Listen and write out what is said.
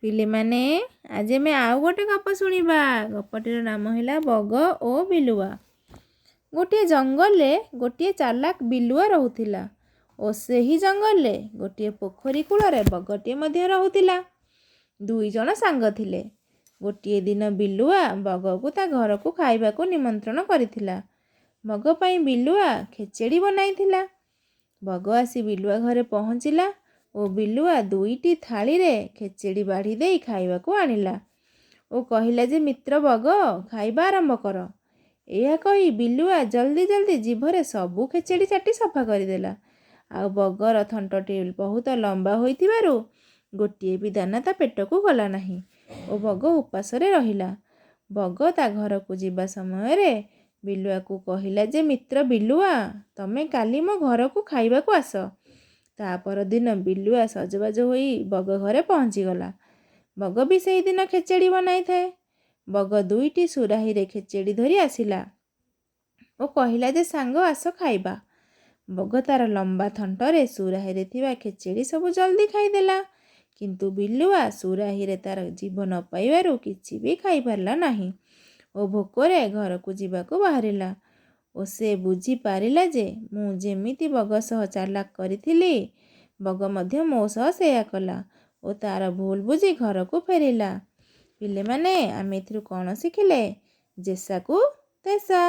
ପିଲେମାନେ ଆଜି ଆମେ ଆଉ ଗୋଟେ ଗପ ଶୁଣିବା। ଗପଟିର ନାମ ହେଲା ବଗ ଓ ବିଲୁଆ। ଗୋଟିଏ ଜଙ୍ଗଲରେ ଗୋଟିଏ ଚାଲାକ ବିଲୁଆ ରହୁଥିଲା ଓ ସେହି ଜଙ୍ଗଲରେ ଗୋଟିଏ ପୋଖରୀ କୂଳରେ ବଗଟିଏ ମଧ୍ୟ ରହୁଥିଲା। ଦୁଇ ଜଣ ସାଙ୍ଗ ଥିଲେ। ଗୋଟିଏ ଦିନ ବିଲୁଆ ବଗକୁ ତା ଘରକୁ ଖାଇବାକୁ ନିମନ୍ତ୍ରଣ କରିଥିଲା। ବଗ ପାଇଁ ବିଲୁଆ ଖେଚେଡ଼ି ବନାଇଥିଲା। ବଗ ଆସି ବିଲୁଆ ଘରେ ପହଞ୍ଚିଲା ଓ ବିଲୁଆ ଦୁଇଟି ଥାଳିରେ ଖେଚେଡ଼ି ବାଢ଼ି ଦେଇ ଖାଇବାକୁ ଆଣିଲା ଓ କହିଲା ଯେ ମିତ୍ର ବଗ ଖାଇବା ଆରମ୍ଭ କର। ଏହା କହି ବିଲୁଆ ଜଲ୍ଦି ଜଲ୍ଦି ଜିଭରେ ସବୁ ଖେଚେଡ଼ି ଚାଟି ସଫା କରିଦେଲା। ଆଉ ବଗର ଥଣ୍ଟଟି ବହୁତ ଲମ୍ବା ହୋଇଥିବାରୁ ଗୋଟିଏ ବି ଦାନା ତା ପେଟକୁ ଗଲା ନାହିଁ ଓ ବଗ ଉପାସରେ ରହିଲା। ବଗ ତା ଘରକୁ ଯିବା ସମୟରେ ବିଲୁଆକୁ କହିଲା ଯେ ମିତ୍ର ବିଲୁଆ ତମେ କାଲି ମୋ ଘରକୁ ଖାଇବାକୁ ଆସ। ତା ପରଦିନ ବିଲୁଆ ସଜବାଜ ହୋଇ ବଗ ଘରେ ପହଞ୍ଚିଗଲା। ବଗ ବି ସେହିଦିନ ଖେଚେଡ଼ି ବନାଇଥାଏ। ବଗ ଦୁଇଟି ସୁରାହିରେ ଖେଚେଡ଼ି ଧରି ଆସିଲା ଓ କହିଲା ଯେ ସାଙ୍ଗ ଆସ ଖାଇବା। ବଗ ତାର ଲମ୍ବା ଥଣ୍ଟରେ ସୁରାହିରେ ଥିବା ଖେଚେଡ଼ି ସବୁ ଜଲ୍ଦି ଖାଇଦେଲା। କିନ୍ତୁ ବିଲୁଆ ସୁରାହିରେ ତାର ଜିଭ ନ ପାଇବାରୁ କିଛି ବି ଖାଇପାରିଲା ନାହିଁ ଓ ଭୋକରେ ଘରକୁ ଯିବାକୁ ବାହାରିଲା। ଓ ସେ ବୁଝିପାରିଲା ଯେ ମୁଁ ଯେମିତି ବଗ ସହ ଚାଲାକ କରିଥିଲି ବଗ ମଧ୍ୟ ମୋ ସହ ସେୟା କଲା ଓ ତାର ଭୁଲ ବୁଝି ଘରକୁ ଫେରିଲା। ପିଲେମାନେ ଆମେ ଏଥିରୁ କ'ଣ ଶିଖିଲେ? ଯେସାକୁ ତେସା।